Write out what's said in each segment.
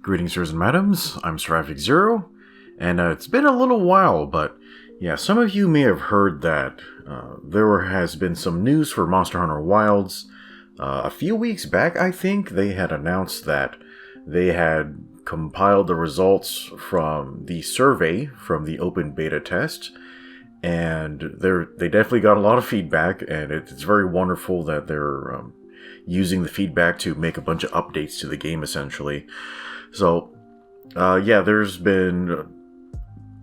Greetings, sirs and madams. I'm Seraphic Zero, and it's been a little while, but yeah, some of you may have heard that there has been some news for Monster Hunter Wilds. A few weeks back, I think, they had announced that they had compiled the results from the survey from the open beta test, and they definitely got a lot of feedback, and it's very wonderful that they're using the feedback to make a bunch of updates to the game, essentially. So, yeah, there's been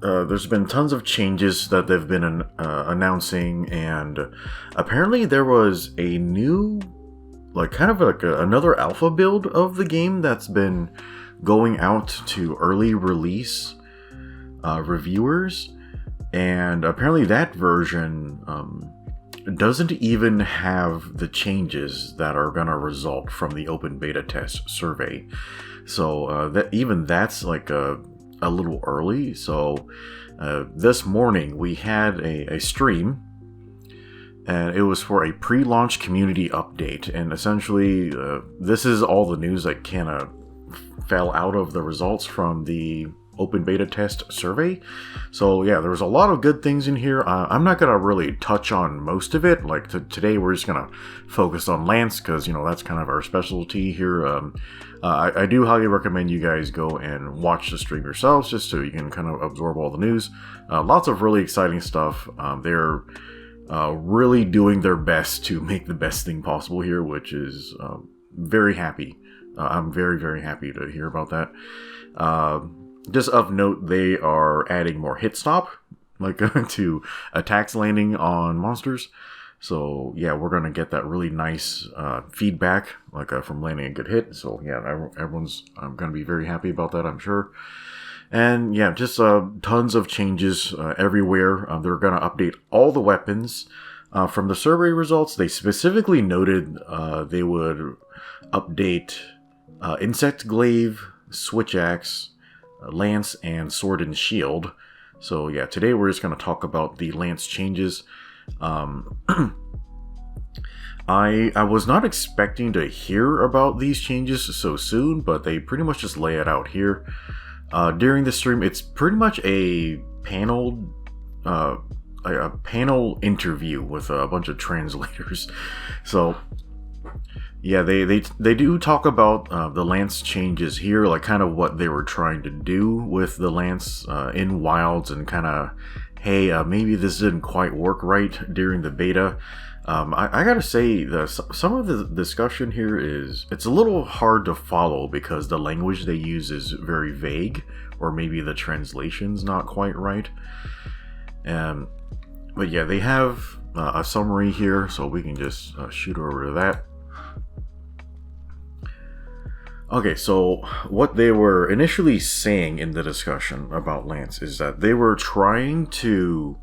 tons of changes that they've been announcing, and apparently there was a new, another alpha build of the game that's been going out to early release reviewers, and apparently that version doesn't even have the changes that are going to result from the open beta test survey. So that's like a little early. So this morning we had a stream, and it was for a pre-launch community update. And essentially, this is all the news that kind of fell out of the results from the open beta test survey. So yeah, there was a lot of good things in here. I'm not gonna really touch on most of it. Like today, we're just gonna focus on Lance because that's kind of our specialty here. I do highly recommend you guys go and watch the stream yourselves, just so you can kind of absorb all the news. Lots of really exciting stuff. They're really doing their best to make the best thing possible here, which is very happy. I'm very, very happy to hear about that. Just of note, they are adding more hit stop, to attacks landing on monsters. So yeah, we're gonna get that really nice feedback, from landing a good hit. So yeah, everyone's gonna be very happy about that, I'm sure. And yeah, just tons of changes everywhere. They're gonna update all the weapons. From the survey results, they specifically noted they would update Insect Glaive, Switch Axe, Lance, and Sword and Shield. So yeah, today we're just going to talk about the Lance changes. I was not expecting to hear about these changes so soon, but they pretty much just lay it out here. During the stream, it's pretty much a panel interview with a bunch of translators. So yeah, they do talk about the Lance changes here, kind of what they were trying to do with the Lance in Wilds, and kind of, hey, maybe this didn't quite work right during the beta. I gotta say, some of the discussion here it's a little hard to follow because the language they use is very vague, or maybe the translation's not quite right. But yeah, they have a summary here, so we can just shoot over to that. Okay, so what they were initially saying in the discussion about Lance is that they were trying to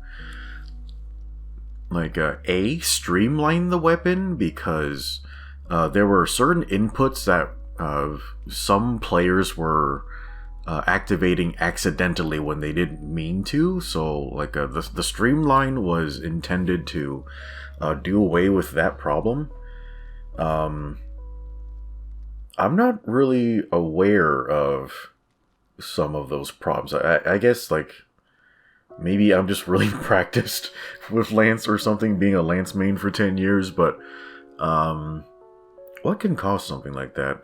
streamline the weapon, because there were certain inputs that some players were activating accidentally when they didn't mean to. So the streamline was intended to do away with that problem. I'm not really aware of some of those problems. I guess, maybe I'm just really practiced with Lance or something, being a Lance main for 10 years, but what can cause something like that?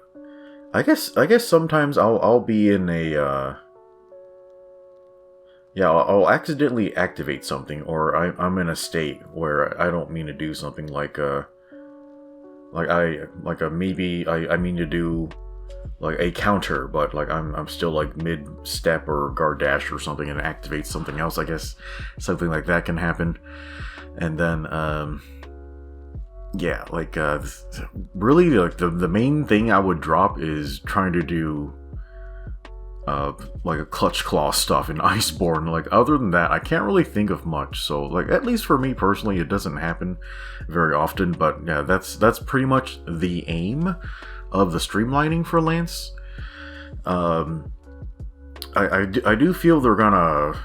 I guess sometimes I'll be in a I'll accidentally activate something, or I'm in a state where I don't mean to do something maybe I mean to do a counter, but I'm still mid step or guard dash or something, and activate something else. I guess something like that can happen. And then really the main thing I would drop is trying to do a clutch claw stuff in Iceborne. Other than that, I can't really think of much. So at least for me personally, it doesn't happen very often. But yeah, that's pretty much the aim of the streamlining for Lance. I do feel they're gonna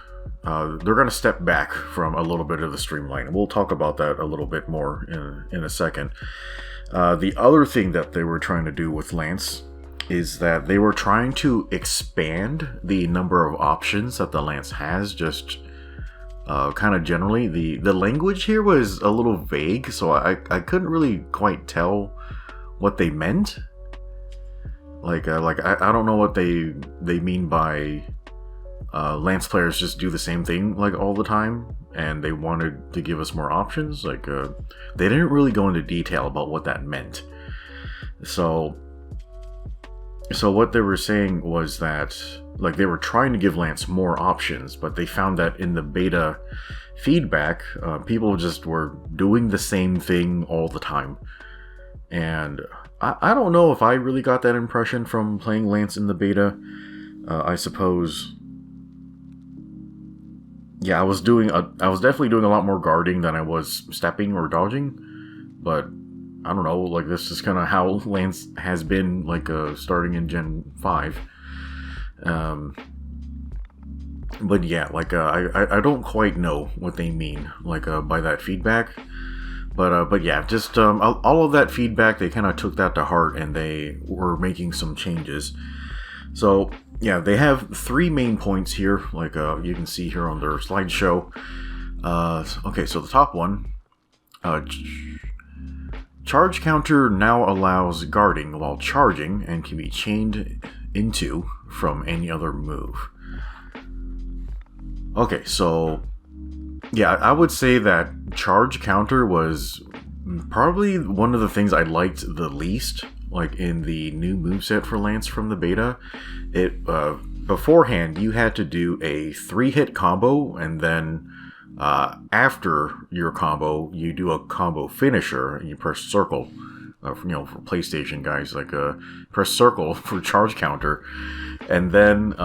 step back from a little bit of the streamlining. We'll talk about that a little bit more in a second. The other thing that they were trying to do with Lance is that they were trying to expand the number of options that the Lance has, just kind of generally. The language here was a little vague, so I couldn't really quite tell what they meant. I don't know what they mean by Lance players just do the same thing like all the time, and they wanted to give us more options. They didn't really go into detail about what that meant. So what they were saying was that they were trying to give Lance more options, but they found that in the beta feedback, people just were doing the same thing all the time. And I don't know if I really got that impression from playing Lance in the beta. I suppose, yeah, I was definitely doing a lot more guarding than I was stepping or dodging, but I don't know, this is kind of how Lance has been, starting in Gen 5. But yeah, I don't quite know what they mean, by that feedback. But yeah, just, all of that feedback, they kind of took that to heart, and they were making some changes. So, yeah, they have 3 main points here, you can see here on their slideshow. Okay, so the top one, charge counter now allows guarding while charging and can be chained into from any other move. Okay, so yeah, I would say that charge counter was probably one of the things I liked the least, in the new moveset for Lance from the beta. It beforehand, you had to do a 3-hit combo, and then after your combo, you do a combo finisher, and you press circle. For PlayStation guys, press circle for charge counter, and then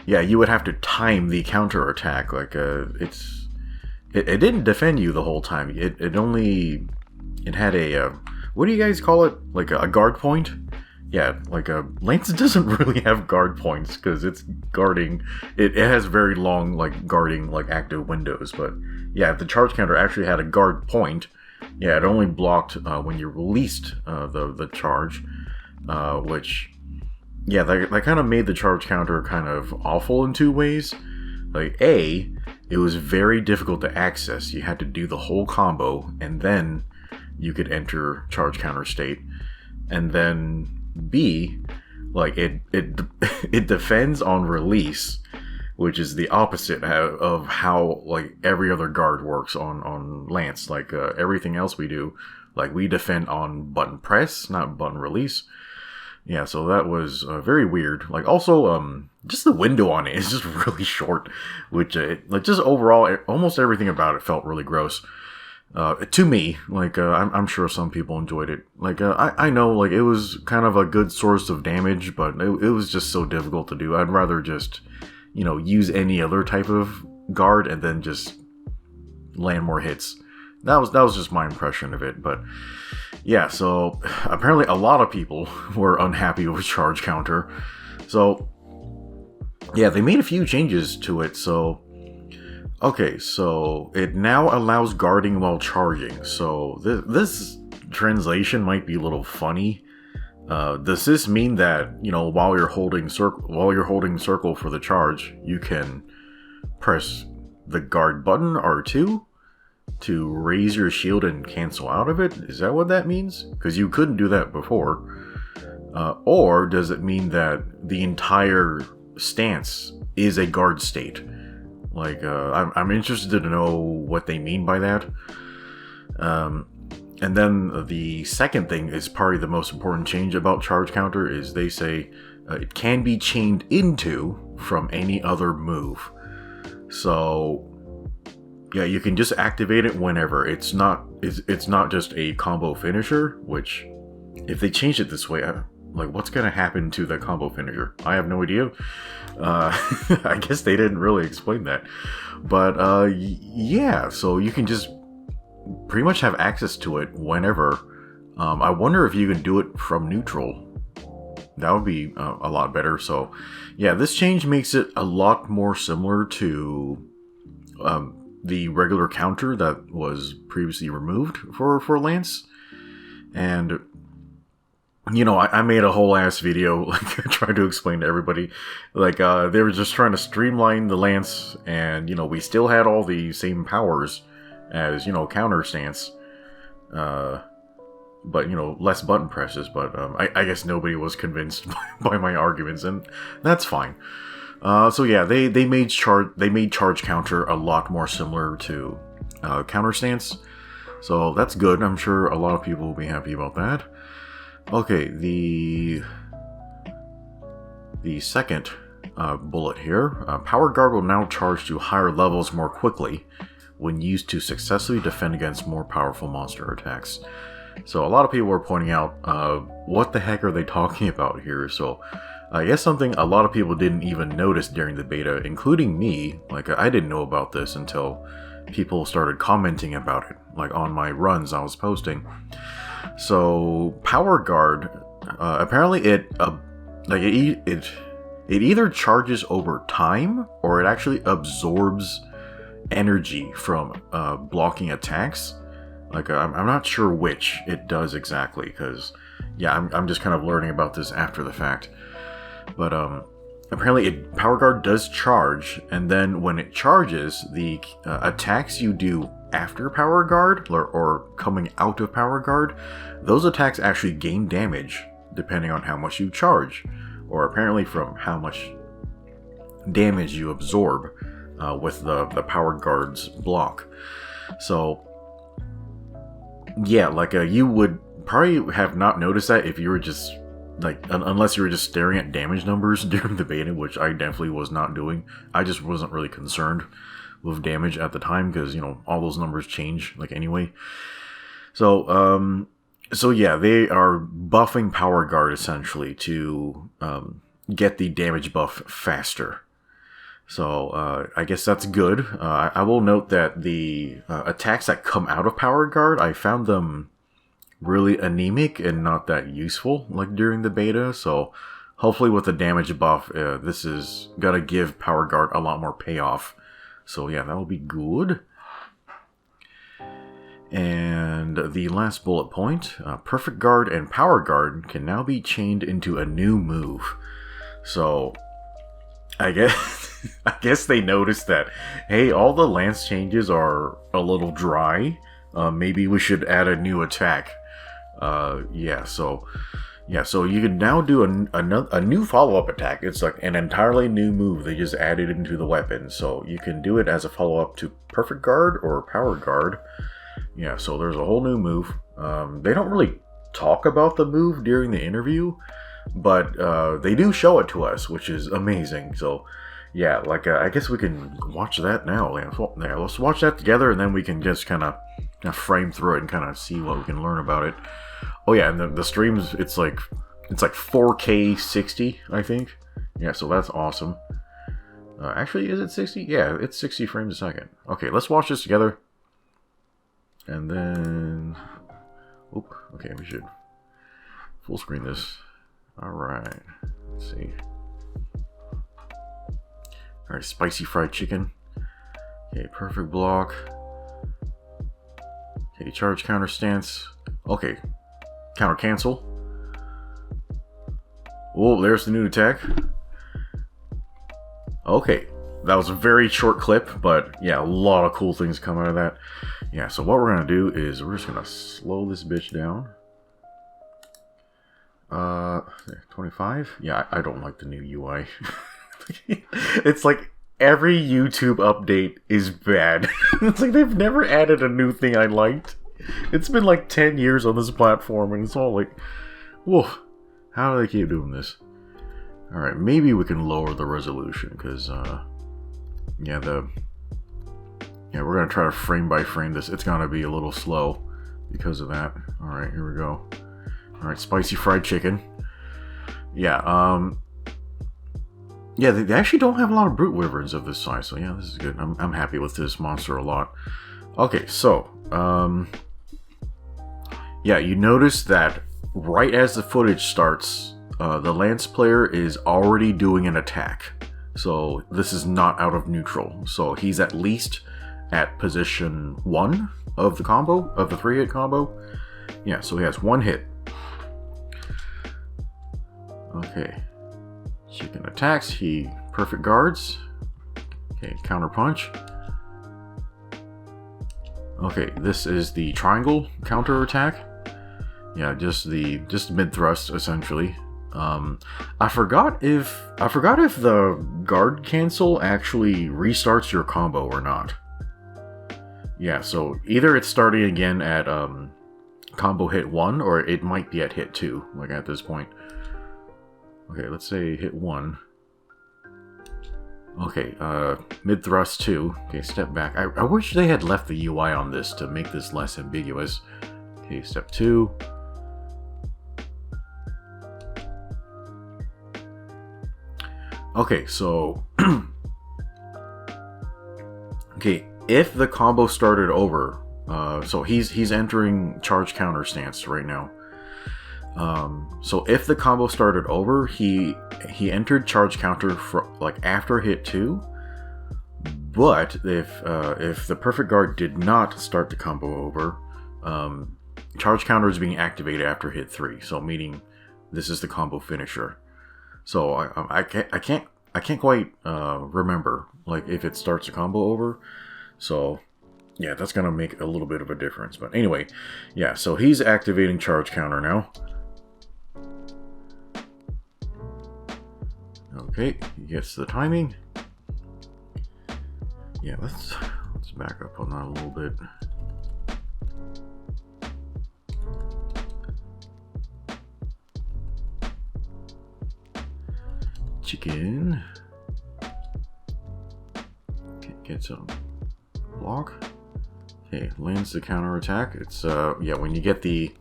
yeah, you would have to time the counter attack. It didn't defend you the whole time. It had a what do you guys call it? A guard point? Yeah, Lance doesn't really have guard points because it's guarding. It has very long guarding active windows, but yeah, if the charge counter actually had a guard point, yeah, it only blocked when you released the charge, which, yeah, that kind of made the charge counter kind of awful in 2 ways. It was very difficult to access. You had to do the whole combo, and then you could enter charge counter state. And then B, it defends on release, which is the opposite of how every other guard works on Lance. Everything else we do, we defend on button press, not button release. Yeah, so that was very weird. Also, just the window on it is just really short, which just overall, almost everything about it felt really gross. To me, I'm sure some people enjoyed it. I know, it was kind of a good source of damage, but it was just so difficult to do. I'd rather just, use any other type of guard and then just land more hits. That was just my impression of it, but yeah, so apparently a lot of people were unhappy with charge counter. So yeah, they made a few changes to it. So okay, so it now allows guarding while charging. So this translation might be a little funny. Does this mean that, while you're holding circle for the charge, you can press the guard button R2 to raise your shield and cancel out of it? Is that what that means? Because you couldn't do that before. Or does it mean that the entire stance is a guard state? I'm interested to know what they mean by that. And then the second thing is probably the most important change about charge counter is they say it can be chained into from any other move. So yeah, you can just activate it whenever. It's not just a combo finisher, which if they change it this way, what's gonna happen to the combo finisher? I have no idea. I guess they didn't really explain that. But yeah, so you can just pretty much have access to it whenever. I wonder if you can do it from neutral. That would be a lot better. So yeah, this change makes it a lot more similar to the regular counter that was previously removed for Lance. And I made a whole ass video, like, trying to explain to everybody, like, they were just trying to streamline the lance, and, we still had all the same powers as, counter stance, but, less button presses, but, I guess nobody was convinced by my arguments, and that's fine. So yeah, they made charge counter a lot more similar to, counter stance, so that's good. I'm sure a lot of people will be happy about that. Okay, the second bullet here. Power Guard will now charge to higher levels more quickly when used to successfully defend against more powerful monster attacks. So a lot of people were pointing out, what the heck are they talking about here? So I guess something a lot of people didn't even notice during the beta, including me. Like, I didn't know about this until people started commenting about it, like on my runs I was posting. So Power Guard, apparently it either charges over time, or it actually absorbs energy from blocking attacks. Like, I'm not sure which it does exactly, because yeah, I'm just kind of learning about this after the fact. But apparently Power Guard does charge, and then when it charges, the attacks you do after Power Guard, or coming out of Power Guard, those attacks actually gain damage depending on how much you charge, or apparently from how much damage you absorb with the Power Guard's block. So yeah, like, you would probably have not noticed that if you were just, like, unless you were just staring at damage numbers during the beta, which I definitely was not doing. I just wasn't really concerned with damage at the time, because, all those numbers change, like, anyway. So, so yeah, they are buffing Power Guard, essentially, to get the damage buff faster. So, I guess that's good. I will note that the attacks that come out of Power Guard, I found them really anemic and not that useful, like, during the beta. So, hopefully with the damage buff, this is gonna give Power Guard a lot more payoff. So yeah, that will be good. And the last bullet point, Perfect Guard and Power Guard can now be chained into a new move. So I guess they noticed that, hey, all the lance changes are a little dry. Maybe we should add a new attack. So you can now do a new follow-up attack. It's like an entirely new move they just added into the weapon. So you can do it as a follow-up to Perfect Guard or Power Guard. Yeah, so there's a whole new move. They don't really talk about the move during the interview, but they do show it to us, which is amazing. So yeah, like, I guess we can watch that now. Yeah, let's watch that together, and then we can just kind of frame through it and kind of see what we can learn about it. Oh yeah, and the streams, it's like 4K 60, I think. Yeah, so that's awesome. Actually, is it 60? Yeah, it's 60 frames a second. Okay, let's watch this together. And then... Oop, okay, we should full screen this. Alright, let's see. Alright, spicy fried chicken. Okay, perfect block. Okay, charge counter stance. Okay, counter cancel. Oh, there's the new attack. Okay, that was a very short clip, but yeah, a lot of cool things come out of that. Yeah, so what we're gonna do is we're just gonna slow this bitch down. 25? Yeah, I don't like the new UI. It's like every YouTube update is bad. It's like they've never added a new thing I liked. It's been like 10 years on this platform, and it's all like, whoa, how do they keep doing this? Alright, maybe we can lower the resolution, because, yeah, we're gonna try to frame by frame this. It's gonna be a little slow because of that. Alright, here we go. Alright, spicy fried chicken. Yeah, yeah, they actually don't have a lot of brute wyverns of this size, so yeah, this is good. I'm happy with this monster a lot. Okay, so, yeah, you notice that right as the footage starts, the Lance player is already doing an attack. So this is not out of neutral. So he's at least at position 1 of the combo, of the 3-hit combo. Yeah, so he has 1 hit. Okay. Chicken attacks. He perfect guards. Okay, counter punch. Okay, this is the triangle counter attack. Yeah, just mid thrust essentially. I forgot if the guard cancel actually restarts your combo or not. Yeah, so either it's starting again at combo hit 1, or it might be at hit 2, like at this point. Okay, let's say hit 1. Okay, mid thrust 2. Okay, step back. I wish they had left the UI on this to make this less ambiguous. Okay, step 2. Okay, so okay, if the combo started over, so he's entering charge counter stance right now. So if the combo started over, he entered charge counter for like after hit 2. But if the perfect guard did not start the combo over, charge counter is being activated after hit 3. So meaning this is the combo finisher. So I can't quite remember like if it starts a combo over. So yeah, that's gonna make a little bit of a difference. But anyway, yeah. So he's activating charge counter now. Okay, he gets the timing. Yeah, let's back up on that a little bit. Chicken. Okay, gets a block. Okay, lands the counter attack. It's yeah, when you get the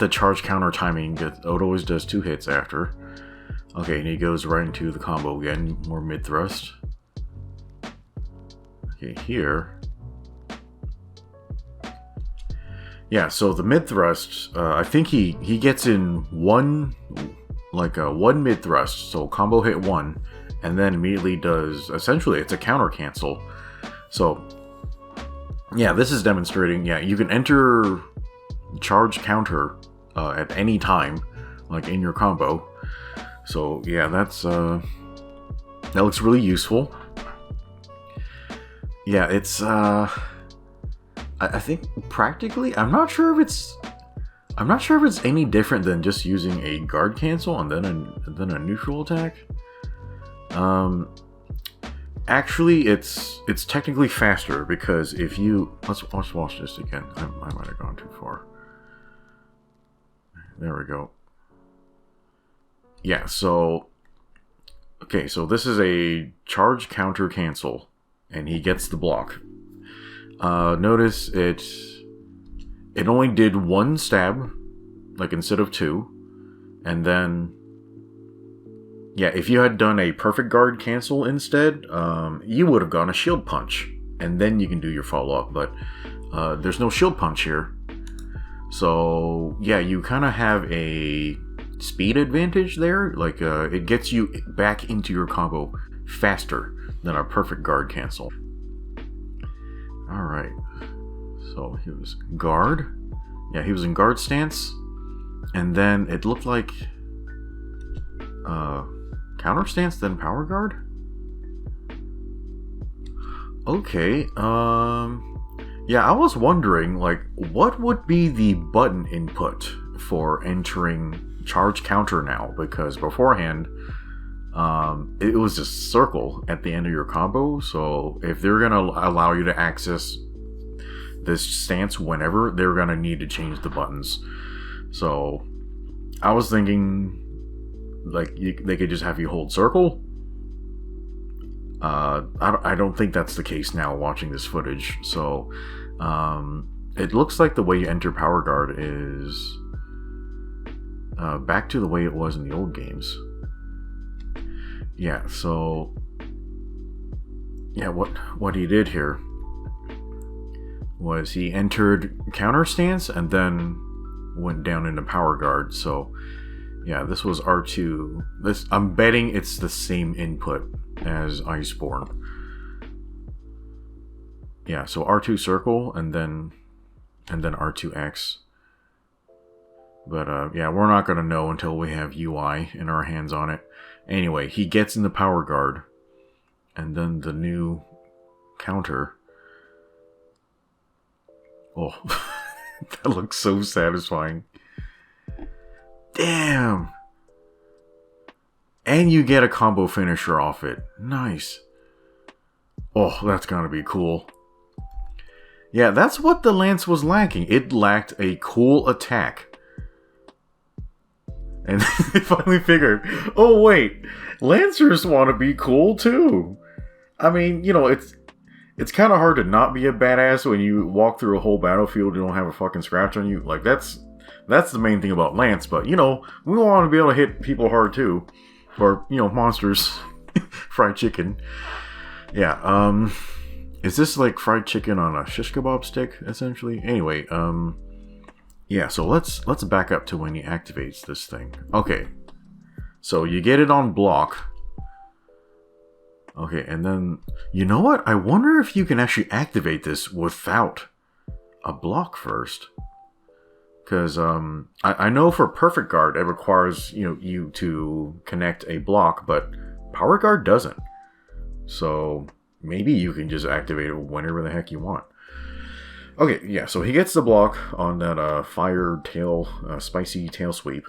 charge counter timing, it always does 2 hits after. Okay, and he goes right into the combo again, more mid thrust. Okay, here. Yeah, so the mid thrust, I think he gets in one mid thrust, so combo hit 1, and then immediately does, essentially it's a counter cancel. So yeah, this is demonstrating, yeah, you can enter charge counter at any time, like in your combo. So yeah, that looks really useful. Yeah, it's I think practically, I'm not sure if it's any different than just using a guard cancel and then a neutral attack. Actually, it's technically faster, because if you let's watch this again. I might have gone too far. There we go. Yeah, so okay, so this is a charge counter cancel, and he gets the block. Notice it only did 1 stab, like instead of 2, and then yeah, if you had done a perfect guard cancel instead, you would have gone a shield punch, and then you can do your follow up. But there's no shield punch here, so yeah, you kind of have a speed advantage there. Like it gets you back into your combo faster than a perfect guard cancel. All right, so he was guard. Yeah, he was in guard stance, and then it looked like counter stance, then power guard. Okay, yeah, I was wondering, like, what would be the button input for entering charge counter now? Because beforehand, it was just circle at the end of your combo. So if they're gonna allow you to access this stance whenever, they're gonna need to change the buttons. So I was thinking, like, they could just have you hold circle. I don't think that's the case now watching this footage. So it looks like the way you enter power guard is back to the way it was in the old games. Yeah, so yeah, what he did here was he entered counter stance and then went down into power guard. So yeah, this was R2. I'm betting it's the same input as Iceborne. Yeah, so R2 circle and then R2X. But yeah, we're not going to know until we have UI in our hands on it. Anyway, he gets in the power guard. And then the new counter. Oh, that looks so satisfying. Damn! And you get a combo finisher off it. Nice. Oh, that's gonna be cool. Yeah, that's what the Lance was lacking. It lacked a cool attack. And they finally figured, oh wait, Lancers want to be cool too. I mean, you know, it's kind of hard to not be a badass when you walk through a whole battlefield and don't have a fucking scratch on you. Like, that's the main thing about Lance. But, you know, we want to be able to hit people hard too. Or, you know, monsters. Fried chicken. Yeah, is this like fried chicken on a shish kebab stick, essentially? Anyway, yeah, so let's back up to when he activates this thing. Okay, so you get it on block. Okay, and then, you know what? I wonder if you can actually activate this without a block first. Because, I know for Perfect Guard, it requires, you know, you to connect a block, but Power Guard doesn't. So, maybe you can just activate it whenever the heck you want. Okay, yeah, so he gets the block on that, fire tail, spicy tail sweep.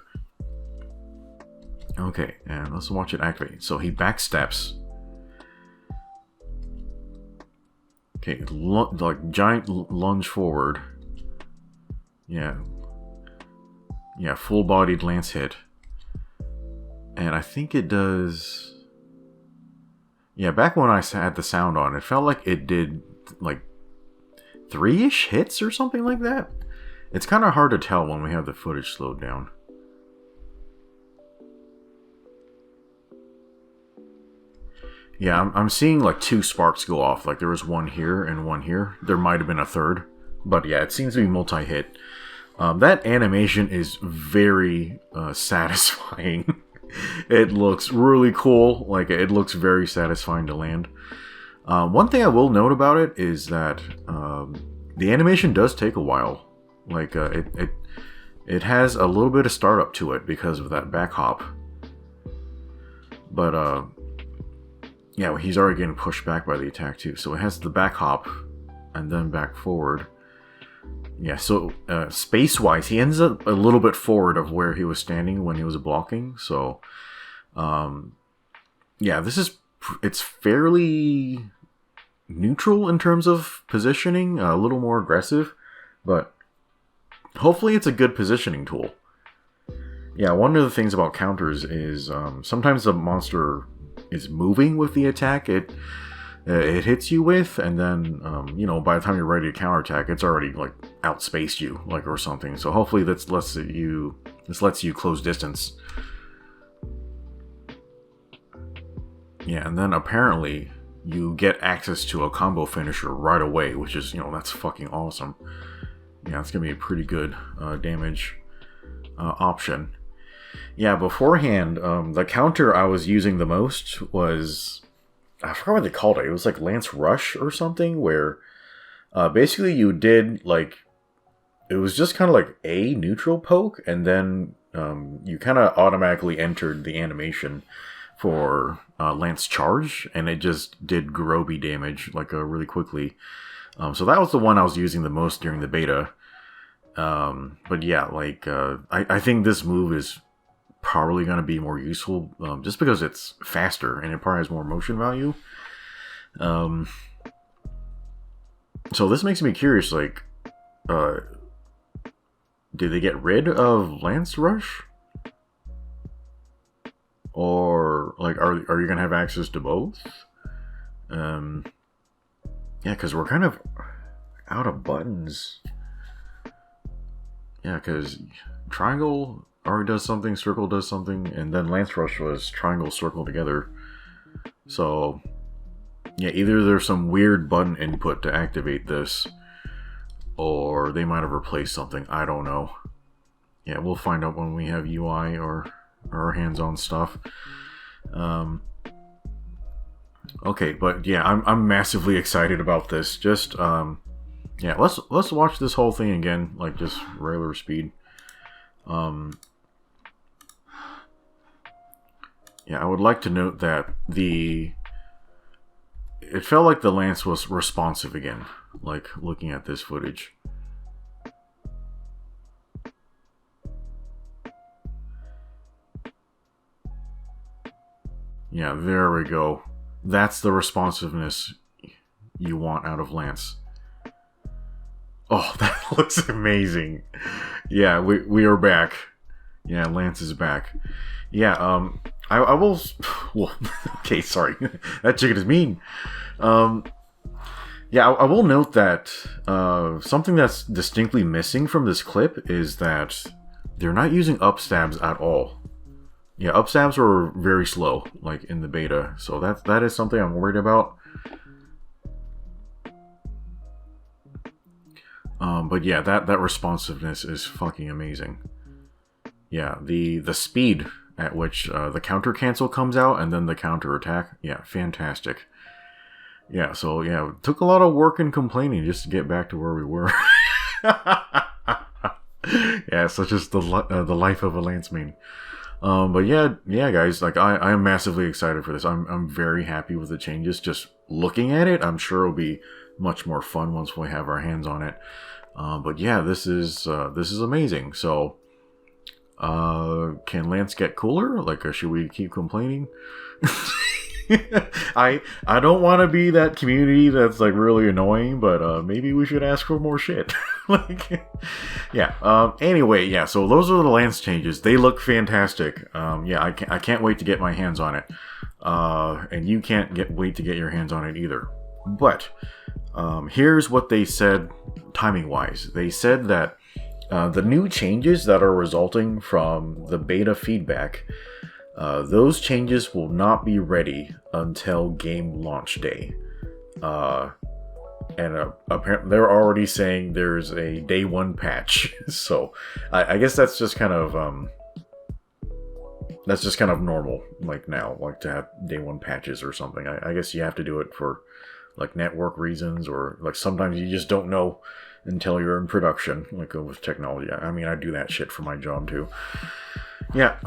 Okay, and let's watch it activate. So he backsteps. Okay, like giant lunge forward. Yeah. Yeah, full-bodied lance hit. And I think it does... Yeah, back when I had the sound on, it felt like it did, like, 3-ish hits or something like that. It's kind of hard to tell when we have the footage slowed down. Yeah, I'm seeing like 2 sparks go off. Like there was one here and one here. There might have been a third. But yeah, it seems to be multi-hit. That animation is very satisfying. It looks really cool. Like it looks very satisfying to land. One thing I will note about it is that the animation does take a while. Like it has a little bit of startup to it because of that back hop. But yeah, he's already getting pushed back by the attack too. So it has the back hop and then back forward. Yeah, so space-wise, he ends up a little bit forward of where he was standing when he was blocking. So, yeah, it's fairly neutral in terms of positioning, a little more aggressive, but hopefully it's a good positioning tool. Yeah, one of the things about counters is sometimes the monster is moving with the attack it hits you with, and then you know, by the time you're ready to counterattack, it's already like outspaced you, like, or something. So hopefully this lets you close distance. Yeah, and then apparently you get access to a combo finisher right away, which is, you know, that's fucking awesome. Yeah, it's gonna be a pretty good damage option. Yeah, beforehand, the counter I was using the most was, I forgot what they called it. It was like Lance Rush or something, where basically you did like, it was just kind of like a neutral poke, and then you kind of automatically entered the animation for Lance Charge, and it just did Groby damage like really quickly. So that was the one I was using the most during the beta. But yeah, like I think this move is probably going to be more useful just because it's faster and it probably has more motion value. So this makes me curious, like, did they get rid of Lance Rush? Or, like, are you going to have access to both? Yeah, because we're kind of out of buttons. Yeah, because triangle already does something, circle does something, and then Lance Rush was triangle, circle together. So, yeah, either there's some weird button input to activate this, or they might have replaced something. I don't know. Yeah, we'll find out when we have UI or our hands-on stuff. Okay, but yeah, I'm massively excited about this. Just yeah, let's watch this whole thing again, like just regular speed. Um, yeah, I would like to note that it felt like the Lance was responsive again, like looking at this footage. Yeah, there we go. That's the responsiveness you want out of Lance. Oh, that looks amazing. Yeah, we are back. Yeah, Lance is back. Yeah, I will. Well, okay, sorry. That chicken is mean. Yeah, I will note that something that's distinctly missing from this clip is that they're not using upstabs at all. Yeah, upstabs were very slow, like in the beta, so that is something I'm worried about. But yeah, that responsiveness is fucking amazing. Yeah, the speed at which the counter cancel comes out and then the counter attack, yeah, fantastic. Yeah, so yeah, it took a lot of work and complaining just to get back to where we were. Yeah, such as the life of a Lance main. But yeah, guys, like I am massively excited for this. I'm very happy with the changes. Just looking at it, I'm sure it'll be much more fun once we have our hands on it. But yeah, this is amazing. So, can Lance get cooler? Like, should we keep complaining? I don't want to be that community that's like really annoying, but maybe we should ask for more shit. Like, yeah. Anyway, yeah. So those are the Lance changes. They look fantastic. Yeah, I can't wait to get my hands on it. And you can't wait to get your hands on it either. But here's what they said timing wise. They said that the new changes that are resulting from the beta feedback, those changes will not be ready until game launch day. And apparently they're already saying there's a day one patch. So I guess that's just kind of normal, like now, like to have day one patches or something. I guess you have to do it for like network reasons, or like sometimes you just don't know until you're in production, like with technology. I mean, I do that shit for my job too. Yeah,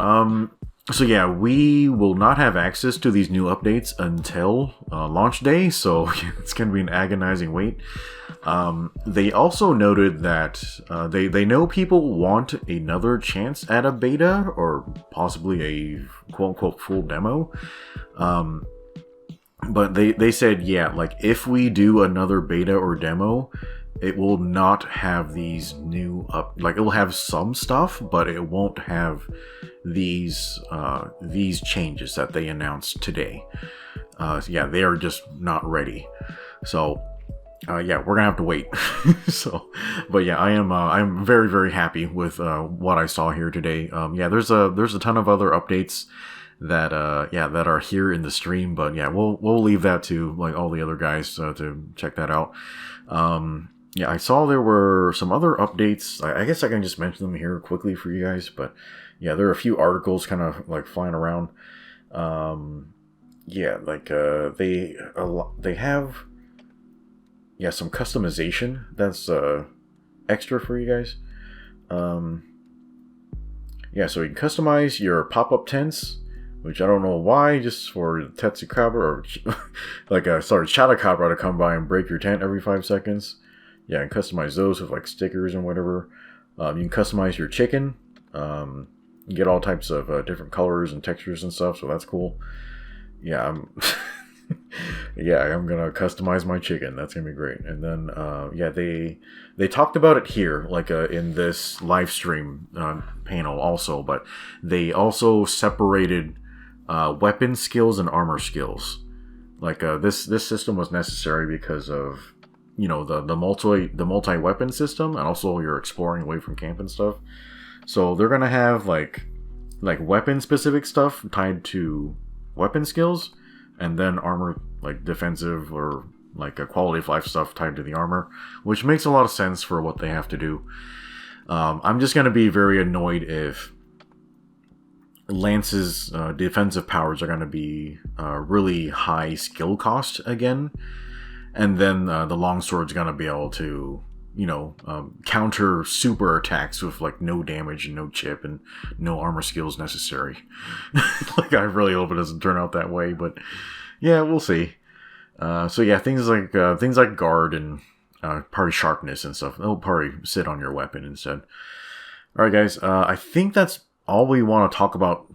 so yeah, we will not have access to these new updates until launch day, so it's going to be an agonizing wait. They also noted that they know people want another chance at a beta, or possibly a quote-unquote full demo. But they said, yeah, like if we do another beta or demo, it will not have these new like it will have some stuff, but it won't have these changes that they announced today. Yeah, they are just not ready. So yeah, we're gonna have to wait. So, but yeah, I'm very, very happy with what I saw here today. Yeah, there's a ton of other updates that that are here in the stream, but yeah, we'll leave that to like all the other guys to check that out. Yeah, I saw there were some other updates. I guess I can just mention them here quickly for you guys, but yeah, there are a few articles kind of like flying around. Yeah, like they have some customization that's extra for you guys. Yeah, so you can customize your pop-up tents, which I don't know why, just for Tetsukabra or Shadowcabra to come by and break your tent every 5 seconds. Yeah, and customize those with like stickers and whatever. You can customize your chicken. You get all types of different colors and textures and stuff, so that's cool. Yeah, I'm gonna customize my chicken. That's gonna be great. And then yeah, they talked about it here, like in this live stream panel also, but they also separated weapon skills and armor skills. Like this system was necessary because of the multi weapon system, and also you're exploring away from camp and stuff. So they're gonna have like weapon specific stuff tied to weapon skills, and then armor, like defensive or like a quality of life stuff tied to the armor, which makes a lot of sense for what they have to do. I'm just gonna be very annoyed if Lance's defensive powers are gonna be really high skill cost again. And then the longsword's gonna be able to, counter super attacks with like no damage and no chip and no armor skills necessary. Like, I really hope it doesn't turn out that way, but yeah, we'll see. So yeah, things like guard and party sharpness and stuff, they'll probably sit on your weapon instead. Alright guys, I think that's all we want to talk about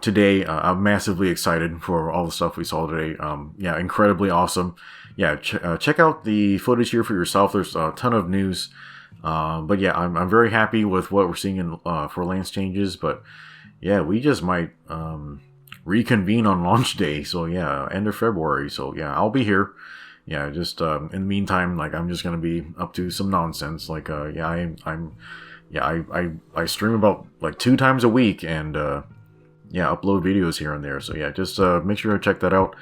today. I'm massively excited for all the stuff we saw today. Yeah, incredibly awesome. Yeah, check out the footage here for yourself. There's a ton of news. But yeah, I'm very happy with what we're seeing in for Lance changes. But yeah, we just might reconvene on launch day. So yeah, end of February. So yeah, I'll be here. Yeah, just in the meantime, like, I'm just gonna be up to some nonsense. Like yeah, I stream about like 2 times a week, and yeah, upload videos here and there. So yeah, just make sure to check that out.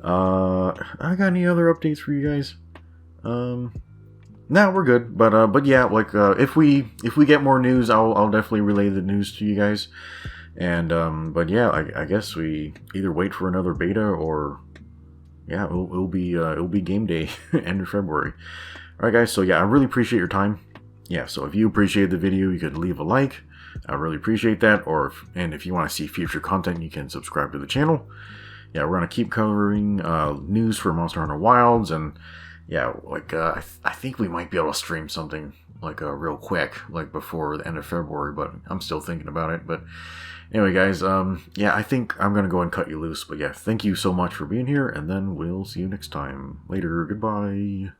I got any other updates for you guys? No, we're good. But yeah, like if we get more news, I'll definitely relay the news to you guys. And but yeah, I guess we either wait for another beta, or yeah, it'll be game day end of February. All right, guys. So yeah, I really appreciate your time. Yeah, so if you appreciated the video, you could leave a like. I really appreciate that. And if you want to see future content, you can subscribe to the channel. Yeah, we're gonna keep covering news for Monster Hunter Wilds, and yeah, like I think we might be able to stream something like real quick, like before the end of February. But I'm still thinking about it. But anyway, guys, yeah, I think I'm gonna go and cut you loose. But yeah, thank you so much for being here, and then we'll see you next time. Later, goodbye.